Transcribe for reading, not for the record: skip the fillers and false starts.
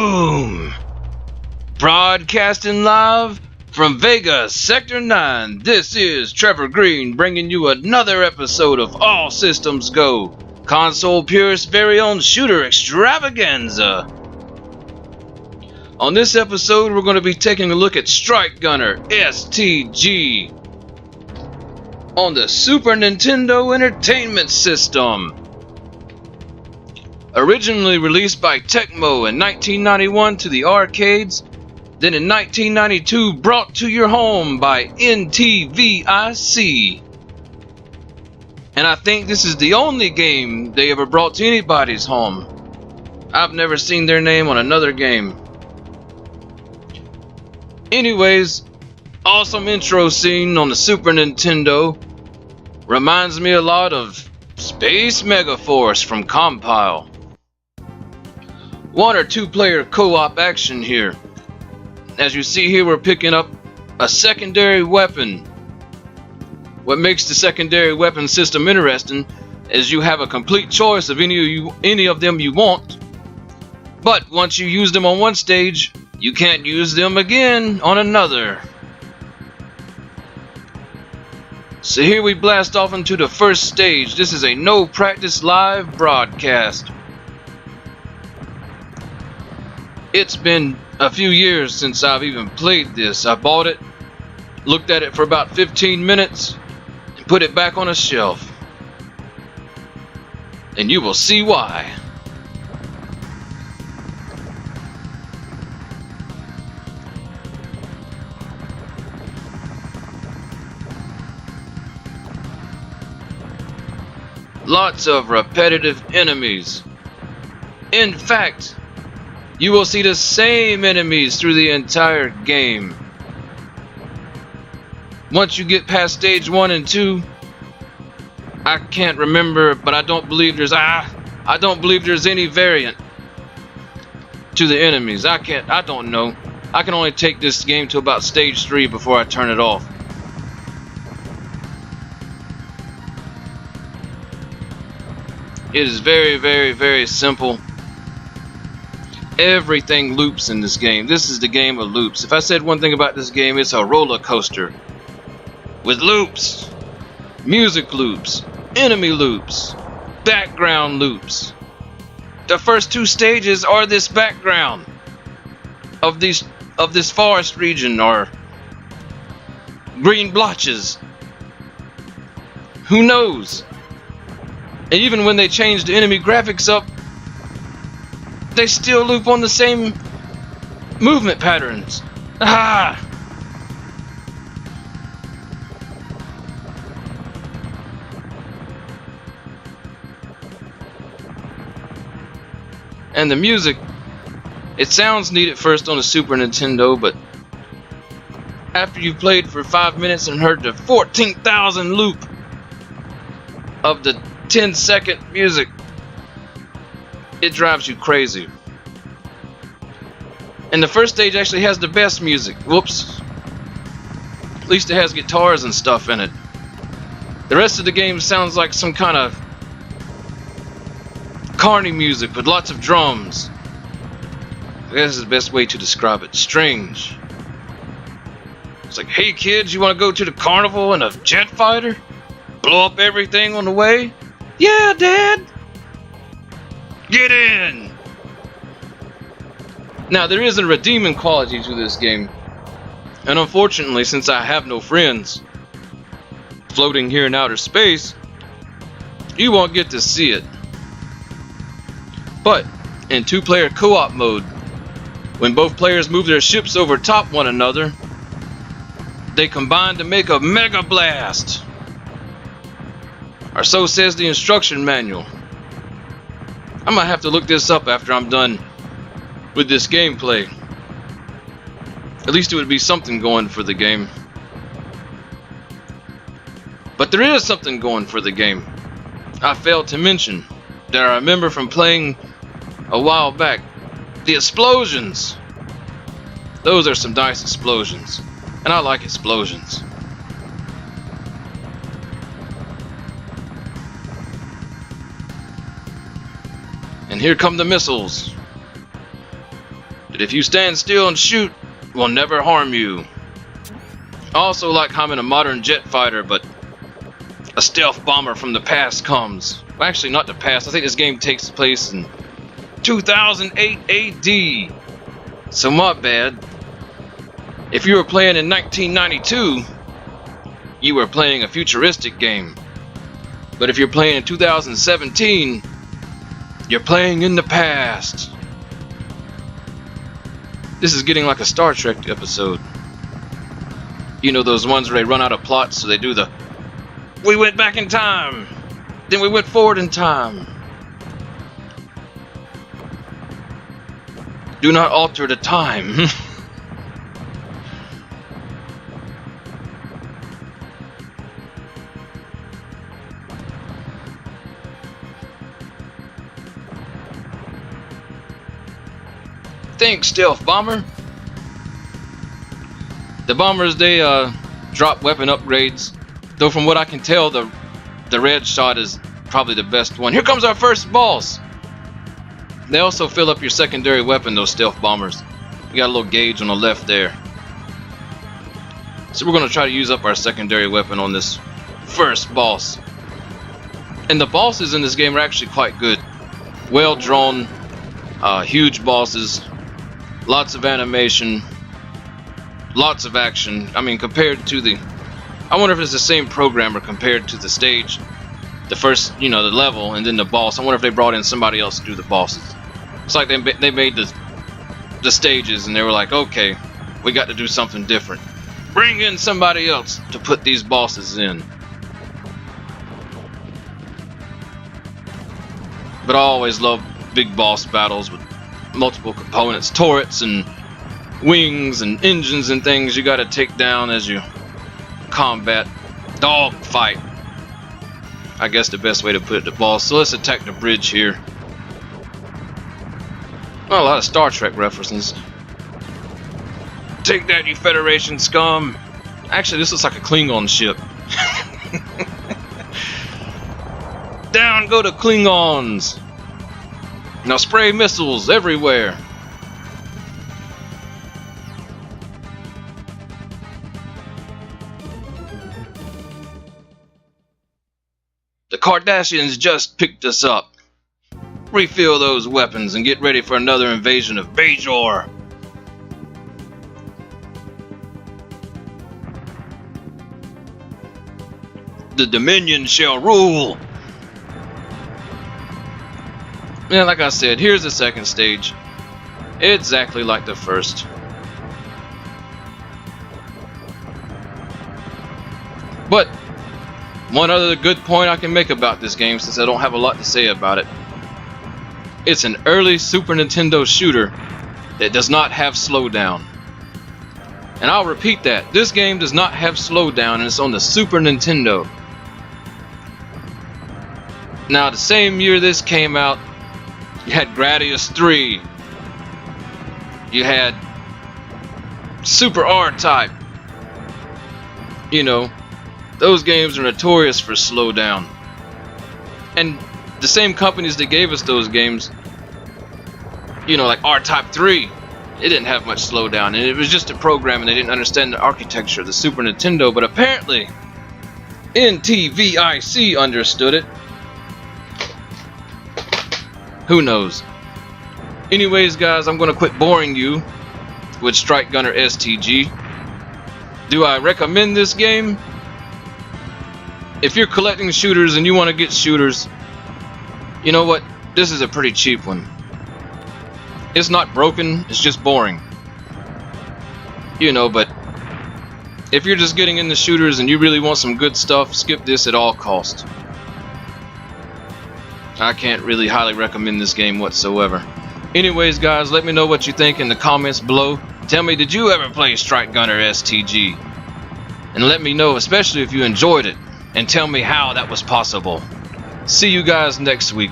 Boom! Broadcasting live from Vegas, Sector 9, this is Trevor Green bringing you another episode of All Systems Go, Console Purist's very own shooter extravaganza. On this episode, we're going to be taking a look at Strike Gunner S.T.G. on the Super Nintendo Entertainment System. Originally released by Tecmo in 1991 to the arcades, then in 1992 brought to your home by NTVIC. And I think this is the only game they ever brought to anybody's home. I've never seen their name on another game. Anyways, awesome intro scene on the Super Nintendo. Reminds me a lot of Space Megaforce from Compile. 1 or 2 player co-op action here. As you see here, we're picking up a secondary weapon. What makes the secondary weapon system interesting is you have a complete choice of any of them you want. But once you use them on one stage, you can't use them again on another. So here we blast off into the first stage. This is a no practice live broadcast. It's been a few years since I've even played this. I bought it, looked at it for about 15 minutes, and put it back on a shelf. And you will see why. Lots of repetitive enemies. In fact, you will see the same enemies through the entire game. Once you get past stage 1 and 2, I can't remember, but I don't believe there's any variant to the enemies. I don't know. I can only take this game to about stage 3 before I turn it off. It is very, very, very simple. Everything loops in this game. This is the game of loops. If I said one thing about this game, it's a roller coaster with loops, music loops, enemy loops, background loops. The first 2 stages are this background of this forest region, or green blotches. Who knows? And even when they change the enemy graphics up, they still loop on the same movement patterns. Ah! And the music, it sounds neat at first on the Super Nintendo, but after you've played for 5 minutes and heard the 14,000 loop of the 10-second music, it drives you crazy. And the first stage actually has the best music. Whoops. At least it has guitars and stuff in it. The rest of the game sounds like some kind of carny music with lots of drums. This is the best way to describe it. Strange. It's like, hey kids, you want to go to the carnival in a jet fighter? Blow up everything on the way? Yeah, Dad! Get in! Now, there is a redeeming quality to this game. And unfortunately, since I have no friends floating here in outer space, you won't get to see it. But in 2-player co-op mode, when both players move their ships over top one another, they combine to make a mega blast. Or so says the instruction manual. I might have to look this up after I'm done with this gameplay. At least it would be something going for the game. But there is something going for the game. I failed to mention that I remember from playing a while back. The explosions. Those are some nice explosions. And I like explosions. And here come the missiles. that if you stand still and shoot, will never harm you. I also like how I'm in a modern jet fighter, but a stealth bomber from the past comes. Well, actually, not the past. I think this game takes place in 2008 AD. So my bad. If you were playing in 1992, you were playing a futuristic game. But if you're playing in 2017, you're playing in the past. This is getting like a Star Trek episode. You know those ones where they run out of plots, so they do the we went back in time, then we went forward in time. Do not alter the time. Thanks, Stealth Bomber. The bombers, they drop weapon upgrades. Though from what I can tell, the red shot is probably the best one. Here comes our first boss. They also fill up your secondary weapon, those stealth bombers. You got a little gauge on the left there. So we're going to try to use up our secondary weapon on this first boss. And the bosses in this game are actually quite good. Well drawn, huge bosses, lots of animation, lots of action. I mean, compared to the... I wonder if it's the same programmer compared to the stage, the first, the level, and then the boss. I wonder if they brought in somebody else to do the bosses. It's like they made the stages, and they were like, okay, we got to do something different. Bring in somebody else to put these bosses in. But I always love big boss battles with multiple components, turrets and wings and engines and things you got to take down as you combat. Dog fight, I guess the best way to put it, the boss. So let's attack the bridge here. Oh, a lot of Star Trek references. Take that, you Federation scum. Actually, this looks like a Klingon ship. Down go the Klingons. Now spray missiles everywhere. The Kardashians just picked us up. Refill those weapons and get ready for another invasion of Bajor. The Dominion shall rule. Yeah, like I said, here's the second stage. Exactly like the first. But one other good point I can make about this game, since I don't have a lot to say about it. It's an early Super Nintendo shooter that does not have slowdown. And I'll repeat that. This game does not have slowdown, and it's on the Super Nintendo. Now, the same year this came out, you had Gradius 3. You had Super R-Type. Those games are notorious for slowdown. And the same companies that gave us those games, like R-Type 3, it didn't have much slowdown. And it was just a program, and they didn't understand the architecture of the Super Nintendo. But apparently, NTVIC understood it. Who knows? Anyways, guys, I'm going to quit boring you with Strike Gunner S.T.G. Do I recommend this game? If you're collecting shooters and you want to get shooters, you know what? This is a pretty cheap one. It's not broken, it's just boring. But if you're just getting into shooters and you really want some good stuff, skip this at all costs. I can't really highly recommend this game whatsoever. Anyways, guys, let me know what you think in the comments below. Tell me, did you ever play Strike Gunner S.T.G? And let me know, especially if you enjoyed it, and tell me how that was possible. See you guys next week.